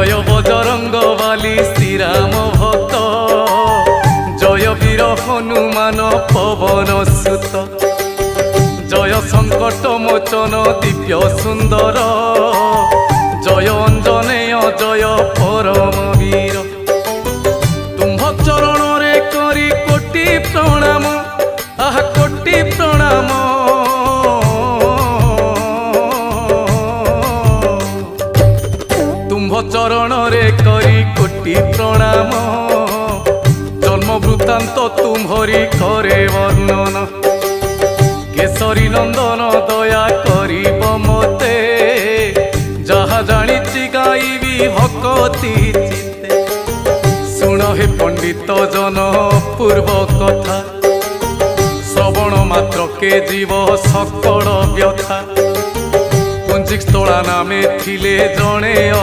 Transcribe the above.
জয় বজরঙ্গ বালি শ্রীরাম ভক্ত, জয় বীর হনুমান পবন সুত, জয় সংকট মোচন দিব্য সুন্দর, জয় অঞ্জনেয় জয় পরম বীর। তুম্ভ চরণরে করি কোটি প্রণাম, আহ কোটি প্রণাম। তুম্ভ চরণরে করি কোটি প্রণাম, জন্ম বৃত্তান্ত তুম্ভরি করে বর্ণন। কেশরী নন্দন দয়া করিব মতে, যাহা জানিছি গাইবি ভকতি চিত্তে। শুণ হে পণ্ডিত জন পূর্ব কথা, শ্রবণ মাত্রকে জীব সকল ব্যথা। পুঞ্জিক স্থলা নামে থিলে জଣେ